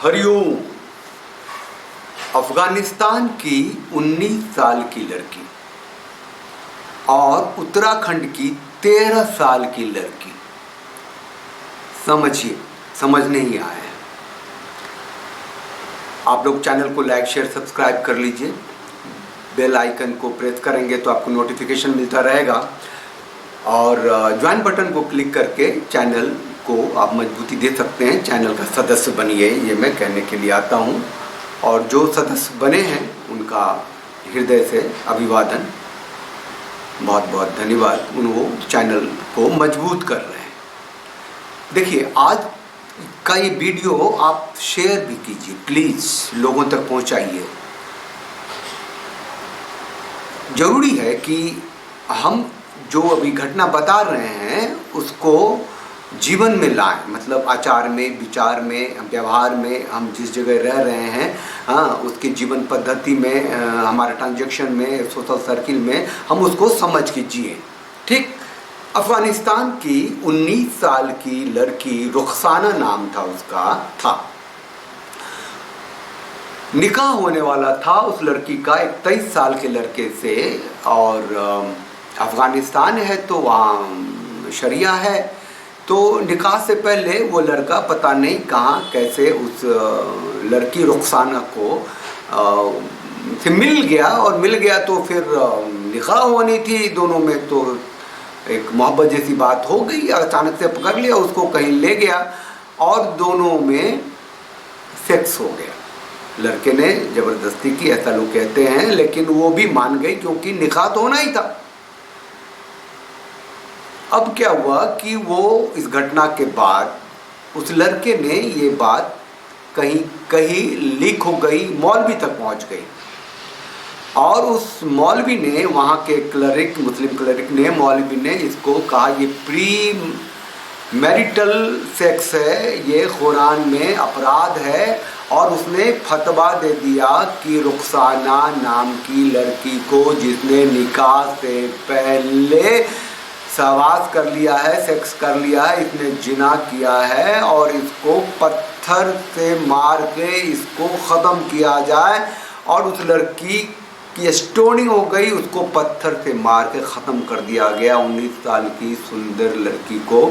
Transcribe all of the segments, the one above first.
हरिओम। अफगानिस्तान की 19 साल की लड़की और उत्तराखंड की 13 साल की लड़की, समझिए, समझ नहीं आया है। आप लोग चैनल को लाइक शेयर सब्सक्राइब कर लीजिए, बेल आइकन को प्रेस करेंगे तो आपको नोटिफिकेशन मिलता रहेगा और ज्वाइन बटन को क्लिक करके चैनल को आप मजबूती दे सकते हैं। चैनल का सदस्य बनिए, ये मैं कहने के लिए आता हूँ। और जो सदस्य बने हैं उनका हृदय से अभिवादन, बहुत बहुत धन्यवाद। वो चैनल को मजबूत कर रहे हैं। देखिए, आज का ये वीडियो आप शेयर भी कीजिए, प्लीज़ लोगों तक पहुंचाइए। जरूरी है कि हम जो अभी घटना बता रहे हैं उसको जीवन में लाएं, मतलब आचार में, विचार में, व्यवहार में, हम जिस जगह रह रहे हैं, हाँ, उसके जीवन पद्धति में, हमारे ट्रांजैक्शन में, सोशल सर्किल में हम उसको समझ के जिए। ठीक। अफगानिस्तान की 19 साल की लड़की, रुखसाना नाम था उसका, था निकाह होने वाला था उस लड़की का 23 साल के लड़के से। और अफ़गानिस्तान है तो वहाँ शरिया है, तो निकाह से पहले वो लड़का पता नहीं कहाँ कैसे उस लड़की रुखसाना को से मिल गया, और मिल गया तो फिर निकाह होनी थी दोनों में, तो एक मोहब्बत जैसी बात हो गई। अचानक से पकड़ लिया उसको, कहीं ले गया और दोनों में सेक्स हो गया। लड़के ने ज़बरदस्ती की, ऐसा लोग कहते हैं, लेकिन वो भी मान गई क्योंकि निकाह तो होना ही था। अब क्या हुआ कि वो इस घटना के बाद उस लड़के ने ये बात कहीं कहीं लीक हो गई, मौलवी तक पहुंच गई। और उस मौलवी ने, वहाँ के क्लरिक, मुस्लिम क्लरिक ने, मौलवी ने इसको कहा ये प्री मैरिटल सेक्स है, ये कुरान में अपराध है। और उसने फतवा दे दिया कि रुखसाना नाम की लड़की को, जिसने निकाह से पहले सहवास कर लिया है, सेक्स कर लिया है, इसने जिना किया है, और इसको पत्थर से मार के इसको ख़त्म किया जाए। और उस लड़की की स्टोनिंग हो गई, उसको पत्थर से मार के ख़त्म कर दिया गया। 19 साल की सुंदर लड़की को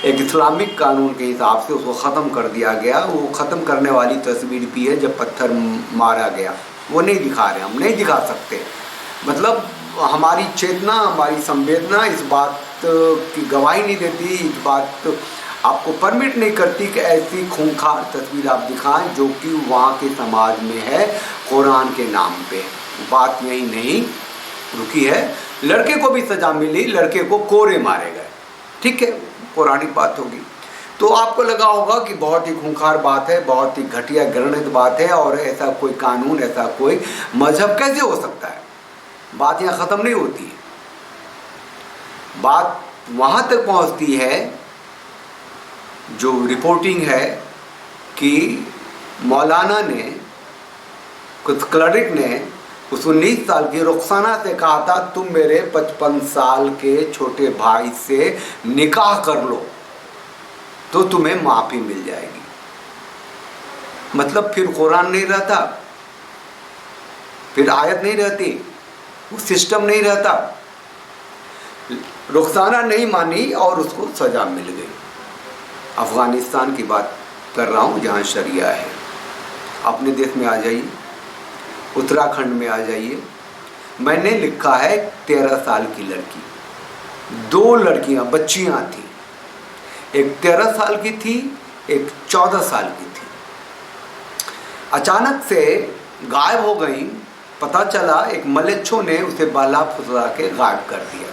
एक इस्लामिक कानून के हिसाब से उसको ख़त्म कर दिया गया। वो ख़त्म करने वाली तस्वीर भी है जब पत्थर मारा गया, वो नहीं दिखा रहे, हम नहीं दिखा सकते। मतलब हमारी चेतना, हमारी संवेदना इस बात की गवाही नहीं देती, इस बात आपको परमिट नहीं करती कि ऐसी खूंखार तस्वीर आप दिखाएं जो कि वहाँ के समाज में है, कुरान के नाम पे। बात यही नहीं रुकी है, लड़के को भी सज़ा मिली, लड़के को कोरे मारे गए। ठीक है, पौराणिक बात होगी। तो आपको लगा होगा कि बहुत ही खूंखार बात है, बहुत ही घटिया घृणित बात है, और ऐसा कोई कानून, ऐसा कोई मजहब कैसे हो सकता है। बात यहाँ ख़त्म नहीं होती है, बात वहाँ तक पहुँचती है जो रिपोर्टिंग है कि मौलाना ने, कुछ क्लरिक ने उस 19 साल की रुखसाना से कहा था तुम मेरे 55 साल के छोटे भाई से निकाह कर लो तो तुम्हें माफ़ी मिल जाएगी। मतलब फिर कुरान नहीं रहता, फिर आयत नहीं रहती, वो सिस्टम नहीं रहता। रुखसाना नहीं मानी और उसको सज़ा मिल गई। अफ़गानिस्तान की बात कर रहा हूँ जहाँ शरिया है। अपने देश में आ जाइए, उत्तराखंड में आ जाइए। मैंने लिखा है 13 साल की लड़की, 2 लड़कियां, बच्चियां थी, एक 13 साल की थी, एक 14 साल की थी। अचानक से गायब हो गई। पता चला एक मलेच्छों ने उसे बहला फुसला के गायब कर दिया।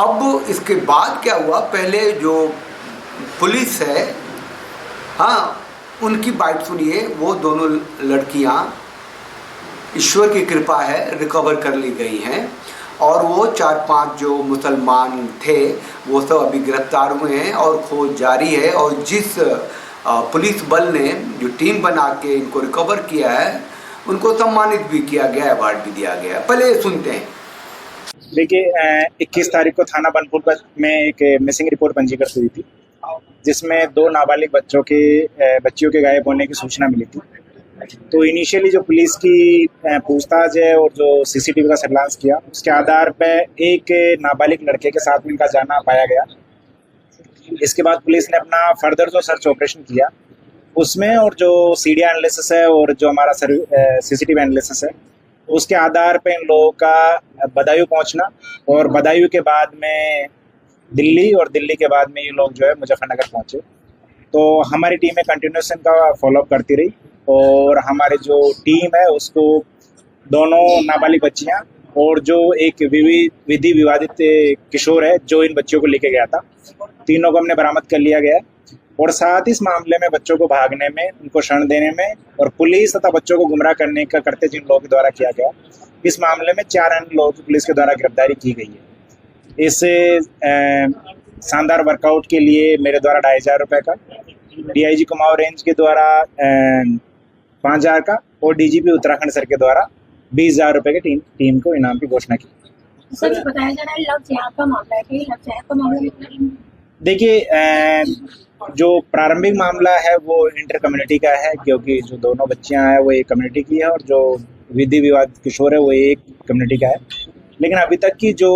अब इसके बाद क्या हुआ, पहले जो पुलिस है, हाँ, उनकी बाइट सुनिए। वो दोनों लड़कियां, ईश्वर की कृपा है, रिकवर कर ली गई हैं। और वो 4-5 जो मुसलमान थे वो सब अभी गिरफ्तार हुए हैं और खोज जारी है। और जिस पुलिस बल ने जो टीम बना के इनको रिकवर किया है, उनको सम्मानित भी किया गया, अवार्ड भी दिया गया। पहले सुनते हैं। देखिए, 21 तारीख को थाना बनपुर में एक मिसिंग रिपोर्ट पंजीकृत हुई थी, जिसमें 2 नाबालिग बच्चियों के गायब होने की सूचना मिली थी। तो इनिशियली जो पुलिस की पूछताछ है और जो सीसीटीवी का सर्विलांस किया, उसके आधार पे एक नाबालिग लड़के के साथ में इनका जाना पाया गया। इसके बाद पुलिस ने अपना फर्दर जो सर्च ऑपरेशन किया उसमें, और जो सीडिया एनालिसिस है और जो हमारा सीसीटीवी एनालिसिस है, उसके आधार पे इन लोगों का बदायूं पहुंचना, और बदायूं के बाद में दिल्ली, और दिल्ली के बाद में ये लोग जो है मुजफ्फरनगर पहुंचे। तो हमारी टीमें कंटिन्यूस इनका फॉलोअप करती रही, और हमारी जो टीम है उसको दोनों नाबालिग बच्चियां और जो एक विधि विवादित किशोर है जो इन बच्चियों को लेके गया था, तीनों को हमने बरामद कर लिया गया है। और साथ ही इस मामले में बच्चों को भागने में, उनको शरण देने में और पुलिस तथा बच्चों को गुमराह करने का करते जिन लोगों के द्वारा किया गया, इस मामले में 4 अन्य लोगों की पुलिस के द्वारा गिरफ्तारी की गई है। इस शानदार वर्कआउट के लिए मेरे द्वारा 2500 का, डीआईजी कुमाऊं रेंज के द्वारा 5000 का, और डीजीपी उत्तराखंड सर के द्वारा 20,000 रुपये की टीम को इनाम की घोषणा की। सर बताया जा रहा है लव जिहाद का मामला है, कि लव जिहाद का मामला देखिए, जो प्रारंभिक मामला है वो इंटर कम्युनिटी का है, क्योंकि जो दोनों बच्चियां हैं वो एक कम्युनिटी की है और जो विधि विवाद किशोर है वो एक कम्युनिटी का है। लेकिन अभी तक की जो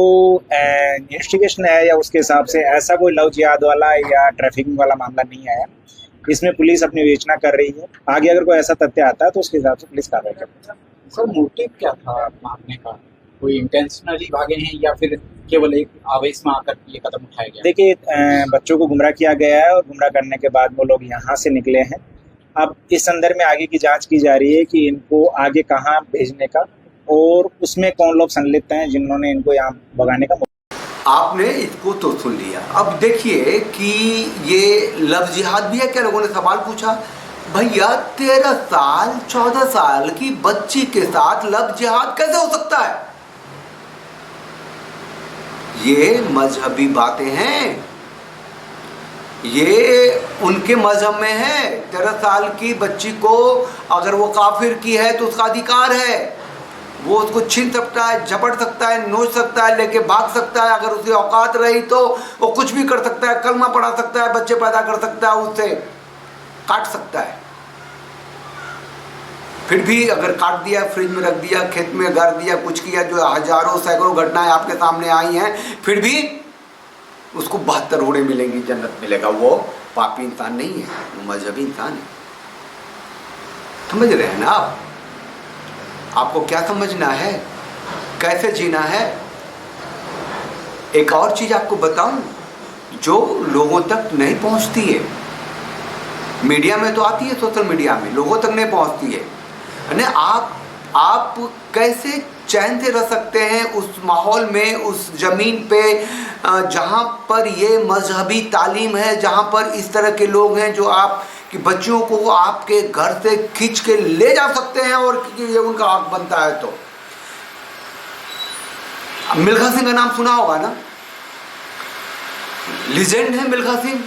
इन्वेस्टिगेशन है या उसके हिसाब से ऐसा कोई लव जिहाद वाला या ट्रैफिकिंग वाला मामला नहीं आया। इसमें पुलिस अपनी विवेचना कर रही है, आगे अगर कोई ऐसा तथ्य आता है तो उसके हिसाब से पुलिस कार्रवाई करेगी। सर मोटिव क्या था भागने का? कोई इंटेंशनली भागे हैं या फिर केवल एक आवेश में आकर ये कदम उठाया गया? देखिए, बच्चों को गुमराह किया गया है और गुमराह करने के बाद वो लोग यहाँ से निकले हैं। अब इस संदर्भ में आगे की जांच की जा रही है कि इनको आगे कहाँ भेजने का, और उसमें कौन लोग संलिप्त हैं जिन्होंने इनको यहाँ भगाने का। आपने इसको तो सुन लिया। अब देखिए कि ये लव जिहाद भी है क्या? लोगों ने सवाल पूछा। भैया 13 साल 14 साल की बच्ची के साथ लव जिहाद कैसे हो सकता है? ये मजहबी बातें हैं, ये उनके मजहब में है। 13 साल की बच्ची को अगर वो काफिर की है तो उसका अधिकार है, वो उसको छीन सकता है, झपट सकता है, नोच सकता है, लेके भाग सकता है। अगर उसे औकात रही तो वो कुछ भी कर सकता है, कलमा पढ़ा सकता है, बच्चे पैदा कर सकता है, उससे काट सकता है। फिर भी अगर काट दिया, फ्रिज में रख दिया, खेत में गाड़ दिया, कुछ किया, जो हजारों सैकड़ों घटनाएं आपके सामने आई हैं, फिर भी उसको 72 होड़े मिलेंगी, जन्नत मिलेगा। वो पापी इंसान नहीं है, वो मजहबी इंसान है। समझ रहे हैं ना आप? आपको क्या समझना है, कैसे जीना है। एक और चीज आपको बताऊं जो लोगों तक नहीं पहुंचती है, मीडिया में तो आती है, सोशल मीडिया में लोगों तक नहीं पहुंचती है। आप कैसे चैन से रह सकते हैं उस माहौल में, उस जमीन पे जहां पर ये मजहबी तालीम है, जहां पर इस तरह के लोग हैं जो आप कि बच्चियों को आपके घर से खींच के ले जा सकते हैं, और ये उनका हक बनता है। तो मिल्खा सिंह का नाम सुना होगा ना, लीजेंड है मिल्खा सिंह।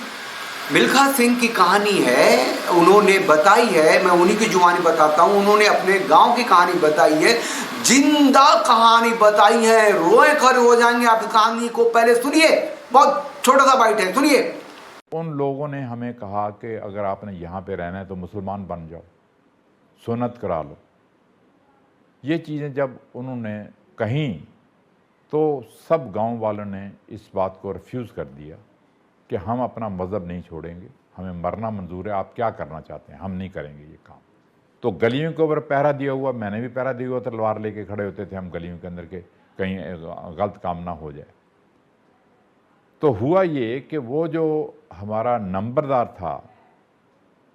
मिल्खा सिंह की कहानी है, उन्होंने बताई है, मैं उन्हीं की जुबानी बताता हूँ। उन्होंने अपने गांव की कहानी बताई है, जिंदा कहानी बताई है, रोए खड़े हो जाएंगे आप। कहानी को पहले सुनिए, बहुत छोटा सा बाइट है, सुनिए। उन लोगों ने हमें कहा कि अगर आपने यहाँ पे रहना है तो मुसलमान बन जाओ, सुन्नत करा लो। ये चीज़ें जब उन्होंने कहीं तो सब गांव वालों ने इस बात को रिफ्यूज़ कर दिया कि हम अपना मज़हब नहीं छोड़ेंगे, हमें मरना मंजूर है, आप क्या करना चाहते हैं, हम नहीं करेंगे ये काम। तो गलियों के ऊपर पहरा दिया हुआ, मैंने भी पहरा दिया हुआ, तलवार लेके खड़े होते थे हम गलियों के अंदर के कहीं गलत काम ना हो जाए। तो हुआ ये कि वो जो हमारा नंबरदार था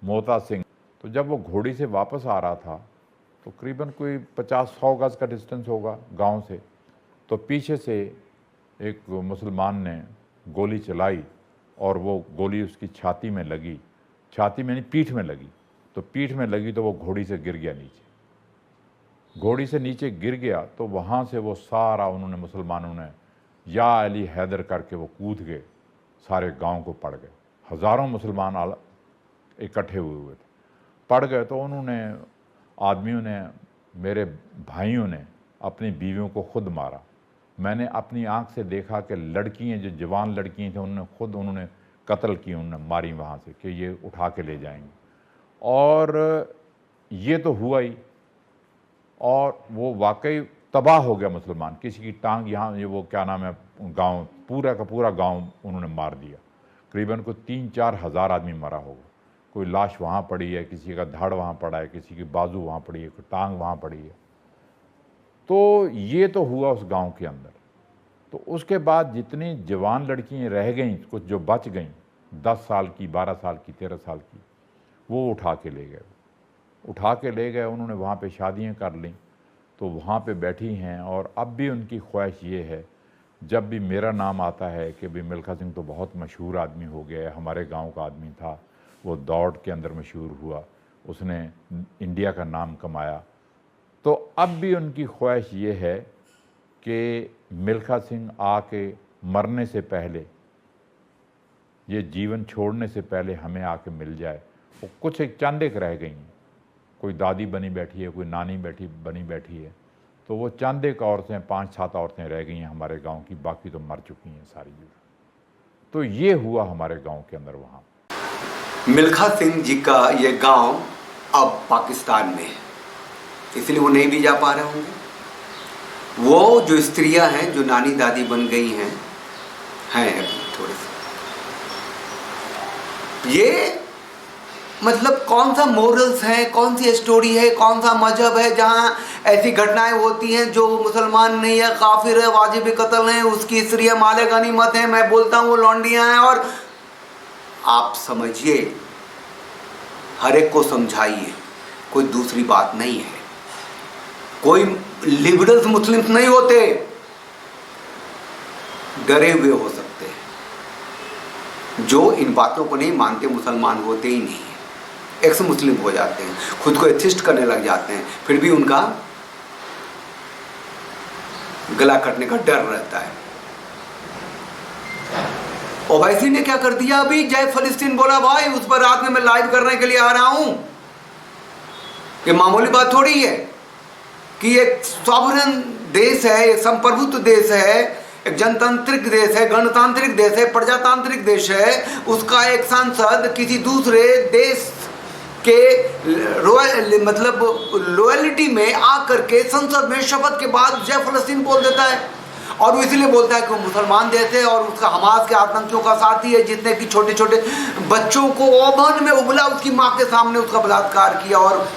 मोता सिंह, तो जब वो घोड़ी से वापस आ रहा था तो करीबन कोई 50-100 गज़ का डिस्टेंस होगा गांव से, तो पीछे से एक मुसलमान ने गोली चलाई और वो गोली उसकी छाती में लगी, छाती में नहीं पीठ में लगी। तो पीठ में लगी तो वो घोड़ी से गिर गया नीचे। घोड़ी से नीचे गिर गया तो वहाँ से वो सारा उन्होंने मुसलमानों ने या अली हैदर करके वो कूद गए, सारे गांव को पड़ गए। हज़ारों मुसलमान इकट्ठे हुए थे, पड़ गए। तो उन्होंने आदमियों ने, मेरे भाइयों ने अपनी बीवियों को खुद मारा। मैंने अपनी आंख से देखा कि लड़कियां, जो जवान लड़कियां थी, उन्होंने कत्ल की, उन्होंने मारी वहाँ से कि ये उठा के ले जाएंगे। और ये तो हुआ ही, और वो वाकई तबाह हो गया मुसलमान। किसी की टांग यहाँ, ये वो क्या नाम है गांव, पूरा का पूरा गांव उन्होंने मार दिया। करीबन को 3-4 हज़ार आदमी मरा होगा। कोई लाश वहाँ पड़ी है, किसी का धड़ वहाँ पड़ा है, किसी की बाजू वहाँ पड़ी है, कोई टांग वहाँ पड़ी है। तो ये तो हुआ उस गांव के अंदर। तो उसके बाद जितनी जवान लड़कियाँ रह गईं, कुछ जो बच गईं, 10 साल की, 12 साल की, 13 साल की, वो उठा के ले गए। उन्होंने वहाँ पे शादियाँ कर लीं, तो वहाँ पे बैठी हैं। और अब भी उनकी ख्वाहिश ये है, जब भी मेरा नाम आता है कि भाई मिल्खा सिंह तो बहुत मशहूर आदमी हो गया है, हमारे गांव का आदमी था, वो दौड़ के अंदर मशहूर हुआ, उसने इंडिया का नाम कमाया। तो अब भी उनकी ख्वाहिश ये है कि मिल्खा सिंह आके मरने से पहले, ये जीवन छोड़ने से पहले हमें आके मिल जाए। वो कुछ एक चंद एक रह गई हैं, कोई दादी बनी बैठी है, कोई नानी बनी बैठी है, तो वो चंद एक औरतें, 5-7 औरतें रह गई हैं हमारे गांव की, बाकी तो मर चुकी हैं सारी। तो ये हुआ हमारे गांव के अंदर। वहाँ मिल्खा सिंह जी का ये गांव अब पाकिस्तान में है, इसलिए वो नहीं भी जा पा रहे होंगे। वो जो स्त्रियां हैं जो नानी दादी बन गई हैं अभी थोड़े से, ये मतलब कौन सा मोरल्स है, कौन सी स्टोरी है, कौन सा मजहब है जहाँ ऐसी घटनाएं होती हैं जो मुसलमान नहीं है, काफिर है, वाजिब कत्ल है, उसकी स्त्रियां माले गनीमत हैं, मैं बोलता हूँ वो लौंडियाँ हैं। और आप समझिए, हर एक को समझाइए, कोई दूसरी बात नहीं है। कोई लिबरल्स मुस्लिम्स नहीं होते, डरे हुए हो सकते हैं। जो इन बातों को नहीं मानते मुसलमान होते ही नहीं, एक्स मुस्लिम हो जाते हैं, खुद को एथिस्ट करने लग जाते हैं, फिर भी उनका गला कटने का डर रहता है। ओवैसी ने क्या कर दिया, अभी जय फलस्तीन बोला, भाई उस पर रात में मैं लाइव करने के लिए आ रहा हूं। ये मामूली बात थोड़ी है कि एक सॉवरेन देश है, एक संप्रभुत्व देश है, एक जनतांत्रिक देश है, गणतांत्रिक देश है, प्रजातांत्रिक देश है, उसका एक सांसद किसी दूसरे देश के मतलब लॉयलिटी में आकर के संसद में शपथ के बाद जय फलस्तीन बोल देता है। और वो इसलिए बोलता है कि वो मुसलमान देश है और उसका हमास के आतंकियों का साथी है, जिसने कि छोटे छोटे बच्चों को ओवन में उबला उसकी माँ के सामने उसका बलात्कार किया। और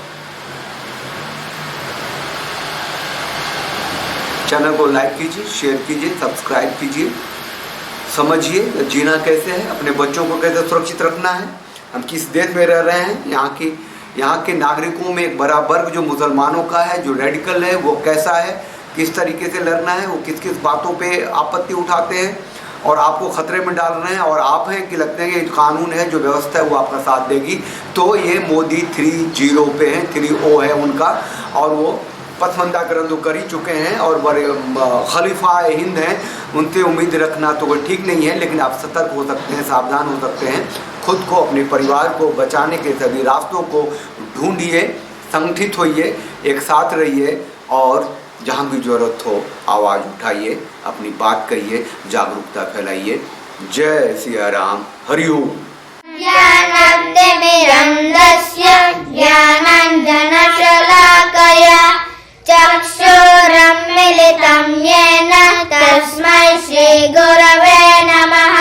चैनल को लाइक कीजिए, शेयर कीजिए, सब्सक्राइब कीजिए, समझिए जीना कैसे है, अपने बच्चों को कैसे सुरक्षित रखना है, हम किस देश में रह रहे हैं, यहाँ के नागरिकों में एक बड़ा वर्ग जो मुसलमानों का है, जो रेडिकल है, वो कैसा है, किस तरीके से लड़ना है, वो किस किस बातों पे आपत्ति उठाते हैं और आपको खतरे में डाल रहे हैं, और आप हैं कि लगते हैं कि कानून है, जो व्यवस्था है वो आपका साथ देगी। तो ये मोदी 3-0 पे हैं, 3-0 है उनका, और वो पसमंदा करंदू कर ही चुके हैं और बड़े खलीफा हिंद हैं, उनसे उम्मीद रखना तो कोई ठीक नहीं है। लेकिन आप सतर्क हो सकते हैं, सावधान हो सकते हैं, खुद को, अपने परिवार को बचाने के सभी रास्तों को ढूंढिए, संगठित होइए, एक साथ रहिए, और जहाँ भी जरूरत हो आवाज़ उठाइए, अपनी बात कहिए, जागरूकता फैलाइए। जय सिया राम, हरिओम। ज्ञानतिमिरन्दस्य ज्ञानाञ्जनशलाकया चक्षुरुन्मीलितं येन तस्मै श्रीगुरवे